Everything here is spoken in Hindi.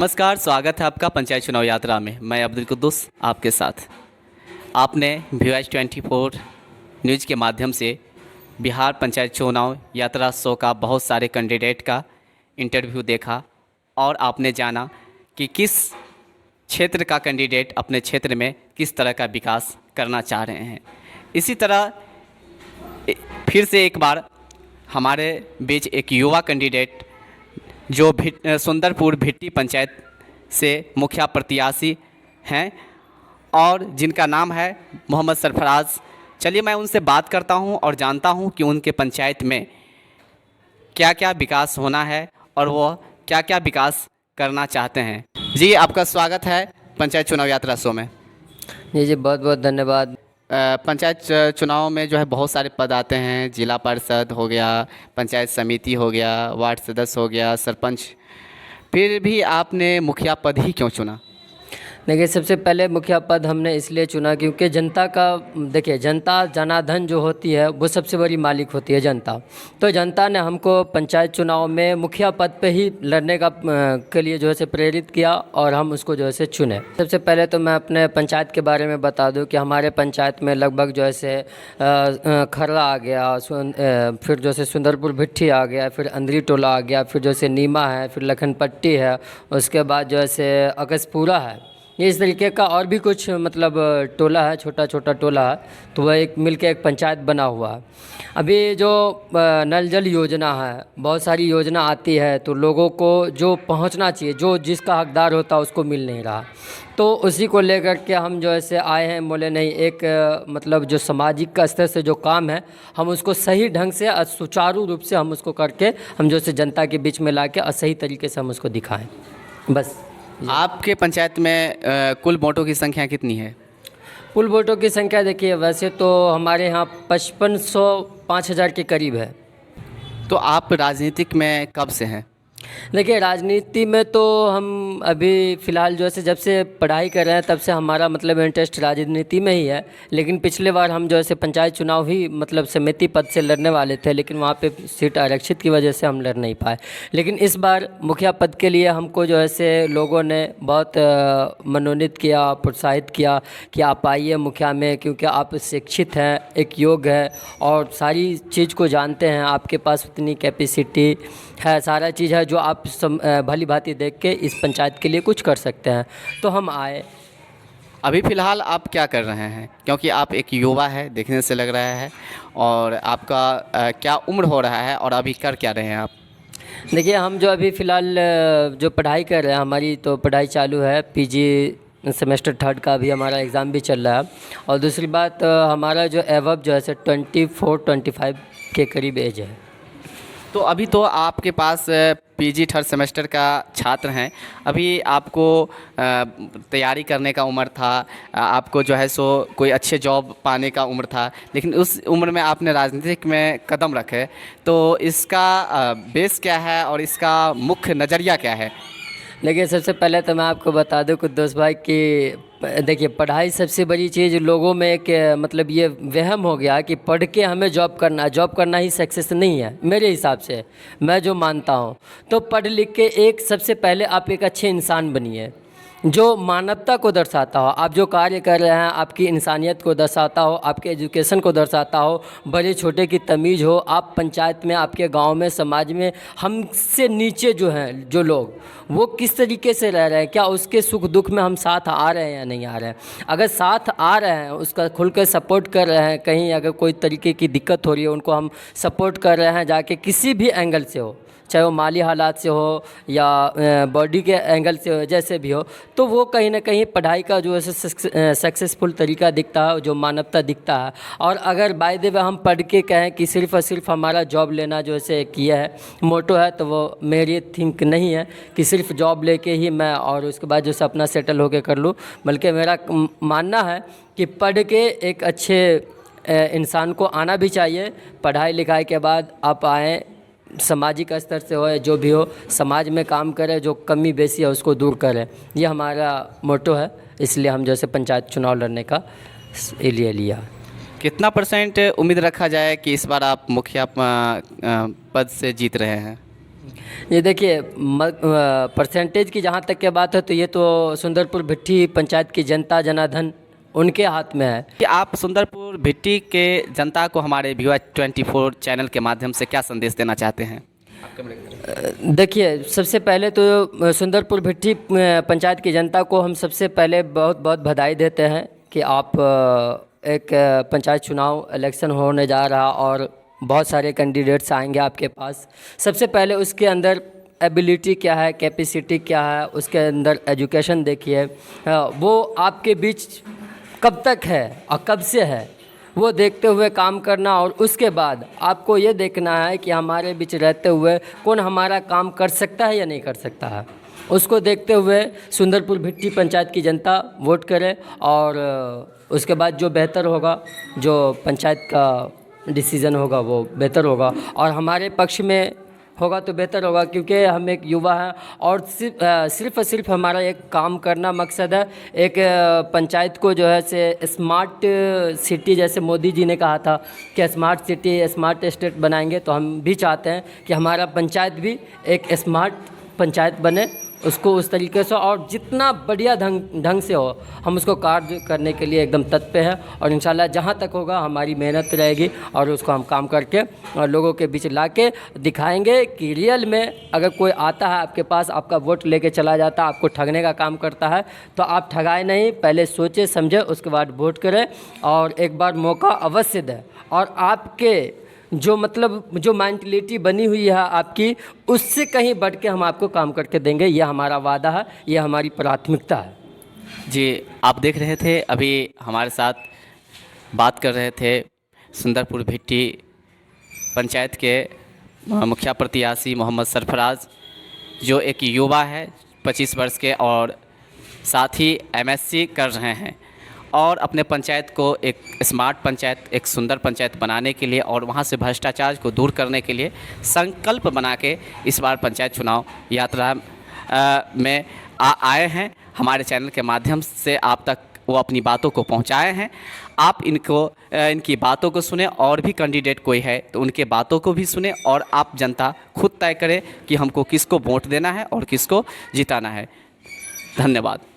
नमस्कार, स्वागत है आपका पंचायत चुनाव यात्रा में। मैं अब्दुल कुद्दूस आपके साथ। आपने VOS24 न्यूज़ के माध्यम से बिहार पंचायत चुनाव यात्रा शो का बहुत सारे कैंडिडेट का इंटरव्यू देखा और आपने जाना कि किस क्षेत्र का कैंडिडेट अपने क्षेत्र में किस तरह का विकास करना चाह रहे हैं। इसी तरह फिर से एक बार हमारे बीच एक युवा कैंडिडेट जो सुंदरपुर भिट्टी पंचायत से मुखिया प्रत्याशी हैं और जिनका नाम है मोहम्मद सरफराज। चलिए मैं उनसे बात करता हूं और जानता हूं कि उनके पंचायत में क्या क्या विकास होना है और वो क्या क्या विकास करना चाहते हैं। जी, आपका स्वागत है पंचायत चुनाव यात्रा शो में। जी बहुत बहुत धन्यवाद। पंचायत चुनाव में जो है बहुत सारे पद आते हैं। जिला परिषद हो गया, पंचायत समिति हो गया, वार्ड सदस्य हो गया, सरपंच। फिर भी आपने मुखिया पद ही क्यों चुना? देखिए, सबसे पहले मुखिया पद हमने इसलिए चुना क्योंकि जनता का, देखिए जनता जनार्दन जो होती है वो सबसे बड़ी मालिक होती है जनता। तो जनता ने हमको पंचायत चुनाव में मुखिया पद पे ही लड़ने के लिए जो है से प्रेरित किया और हम उसको जो है से चुने। सबसे पहले तो मैं अपने पंचायत के बारे में बता दूं कि हमारे पंचायत में लगभग जो है से खर्रा आ गया, फिर जो है सुंदरपुर भिट्टी आ गया, फिर अंदरी टोला आ गया, फिर जो है नीमा है, फिर लखनपट्टी है, उसके बाद जो है से अगसपुरा है। ये इस तरीके का और भी कुछ मतलब टोला है, छोटा छोटा टोला है, तो वह एक मिलके एक पंचायत बना हुआ है। अभी जो नल जल योजना है, बहुत सारी योजना आती है तो लोगों को जो पहुंचना चाहिए, जो जिसका हकदार होता है उसको मिल नहीं रहा। तो उसी को लेकर के हम जो ऐसे आए हैं, बोले नहीं एक मतलब जो सामाजिक का स्तर से जो काम है हम उसको सही ढंग से और सुचारू रूप से हम उसको करके हम जो से जनता के बीच में ला के और सही तरीके से हम उसको दिखाएँ। बस। आपके पंचायत में कुल वोटों की संख्या कितनी है? कुल वोटों की संख्या देखिए, वैसे तो हमारे यहाँ 5500 5000 के करीब है। तो आप राजनीतिक में कब से हैं? देखिए, राजनीति में तो हम अभी फ़िलहाल जो है जब से पढ़ाई कर रहे हैं तब से हमारा मतलब इंटरेस्ट राजनीति में ही है। लेकिन पिछले बार हम जो है पंचायत चुनाव ही मतलब समिति पद से लड़ने वाले थे, लेकिन वहाँ पे सीट आरक्षित की वजह से हम लड़ नहीं पाए। लेकिन इस बार मुखिया पद के लिए हमको जो है लोगों ने बहुत मनोनीत किया, प्रोत्साहित किया कि आप आइए मुखिया में, क्योंकि आप शिक्षित हैं, एक योग्य है और सारी चीज़ को जानते हैं, आपके पास उतनी कैपेसिटी है, सारा चीज़ है जो आप भली भांति देख के इस पंचायत के लिए कुछ कर सकते हैं। तो हम आए। अभी फ़िलहाल आप क्या कर रहे हैं? क्योंकि आप एक युवा है, देखने से लग रहा है। और आपका क्या उम्र हो रहा है और अभी कर क्या रहे हैं आप? देखिए, हम जो अभी फ़िलहाल जो पढ़ाई कर रहे हैं, हमारी तो पढ़ाई चालू है, PG सेमेस्टर 3 का भी हमारा एग्ज़ाम भी चल रहा है। और दूसरी बात, हमारा जो एवब जो है 24-25 के करीब एज है। तो अभी तो आपके पास PG 3rd सेमेस्टर का छात्र हैं। अभी आपको तैयारी करने का उम्र था, आपको जो है सो कोई अच्छे जॉब पाने का उम्र था, लेकिन उस उम्र में आपने राजनीतिक में कदम रखे। तो इसका बेस क्या है और इसका मुख्य नज़रिया क्या है? देखिए, सबसे पहले तो मैं आपको बता दूं कुद्दूस भाई कि देखिए, पढ़ाई सबसे बड़ी चीज़ लोगों में एक मतलब ये वहम हो गया कि पढ़ के हमें जॉब करना ही सक्सेस नहीं है मेरे हिसाब से, मैं जो मानता हूँ। तो पढ़ लिख के एक सबसे पहले आप एक अच्छे इंसान बनिए जो मानवता को दर्शाता हो। आप जो कार्य कर रहे हैं आपकी इंसानियत को दर्शाता हो, आपके एजुकेशन को दर्शाता हो, बड़े छोटे की तमीज़ हो। आप पंचायत में, आपके गांव में, समाज में हमसे नीचे जो हैं जो लोग, वो किस तरीके से रह रहे हैं, क्या उसके सुख दुख में हम साथ आ रहे हैं या नहीं आ रहे हैं। अगर साथ आ रहे हैं, उसका खुल कर सपोर्ट कर रहे हैं, कहीं अगर कोई तरीके की दिक्कत हो रही है उनको हम सपोर्ट कर रहे हैं जाके, किसी भी एंगल से हो, चाहे वो माली हालात से हो या बॉडी के एंगल से हो, जैसे भी हो, तो वो कहीं ना कहीं पढ़ाई का जो है सक्सेसफुल तरीका दिखता है, जो मानवता दिखता है। और अगर बाय द वे हम पढ़ के कहें कि सिर्फ़ और सिर्फ हमारा जॉब लेना जो है किया है, मोटो है, तो वो मेरी थिंक नहीं है कि सिर्फ जॉब लेके ही मैं और उसके बाद जो है अपना सेटल होके कर लूँ। बल्कि मेरा मानना है कि पढ़ के एक अच्छे इंसान को आना भी चाहिए। पढ़ाई लिखाई के बाद आप आएँ, सामाजिक स्तर से हो, जो भी हो, समाज में काम करें, जो कमी बेसी है उसको दूर करें। ये हमारा मोटो है, इसलिए हम जैसे पंचायत चुनाव लड़ने का लिए लिया। कितना % उम्मीद रखा जाए कि इस बार आप मुखिया पद से जीत रहे हैं? ये देखिए परसेंटेज की जहाँ तक की बात है तो ये तो सुंदरपुर भिट्ठी पंचायत की जनता जनार्दन उनके हाथ में है। कि आप सुंदरपुर भिट्टी के जनता को हमारे VY24 चैनल के माध्यम से क्या संदेश देना चाहते हैं? देखिए सबसे पहले तो सुंदरपुर भिट्ठी पंचायत की जनता को हम सबसे पहले बहुत बहुत बधाई देते हैं कि आप एक पंचायत चुनाव इलेक्शन होने जा रहा और बहुत सारे कैंडिडेट्स आएंगे आपके पास। सबसे पहले उसके अंदर एबिलिटी क्या है, कैपेसिटी क्या है, उसके अंदर एजुकेशन देखिए, वो आपके बीच कब तक है और कब से है, वो देखते हुए काम करना। और उसके बाद आपको ये देखना है कि हमारे बीच रहते हुए कौन हमारा काम कर सकता है या नहीं कर सकता है। उसको देखते हुए सुंदरपुर भिट्टी पंचायत की जनता वोट करे और उसके बाद जो बेहतर होगा, जो पंचायत का डिसीज़न होगा वो बेहतर होगा और हमारे पक्ष में होगा तो बेहतर होगा, क्योंकि हम एक युवा हैं और सिर्फ और सिर्फ हमारा एक काम करना मकसद है। एक पंचायत को जो है से स्मार्ट सिटी, जैसे मोदी जी ने कहा था कि स्मार्ट सिटी स्मार्ट स्टेट बनाएंगे, तो हम भी चाहते हैं कि हमारा पंचायत भी एक स्मार्ट पंचायत बने, उसको उस तरीके से और जितना बढ़िया ढंग से हो हम उसको कार्य करने के लिए एकदम तत्पर हैं। और इंशाल्लाह जहाँ तक होगा हमारी मेहनत रहेगी और उसको हम काम करके और लोगों के बीच ला के दिखाएंगे कि रियल में अगर कोई आता है आपके पास, आपका वोट लेके चला जाता है, आपको ठगने का काम करता है, तो आप ठगाए नहीं, पहले सोचे समझे उसके बाद वोट करें और एक बार मौका अवश्य दें। और आपके जो मतलब जो मेंटलिटी बनी हुई है आपकी, उससे कहीं बढ़ के हम आपको काम करके देंगे, यह हमारा वादा है, यह हमारी प्राथमिकता है। जी, आप देख रहे थे अभी हमारे साथ बात कर रहे थे सुंदरपुर भिट्टी पंचायत के मुखिया प्रत्याशी मोहम्मद सरफराज, जो एक युवा है 25 वर्ष के और साथ ही MSc कर रहे हैं और अपने पंचायत को एक स्मार्ट पंचायत, एक सुंदर पंचायत बनाने के लिए और वहां से भ्रष्टाचार को दूर करने के लिए संकल्प बना के इस बार पंचायत चुनाव यात्रा में आए हैं। हमारे चैनल के माध्यम से आप तक वो अपनी बातों को पहुंचाए हैं। आप इनकी बातों को सुने और भी कैंडिडेट कोई है तो उनके बातों को भी सुने और आप जनता खुद तय करें कि हमको किसको वोट देना है और किसको जिताना है। धन्यवाद।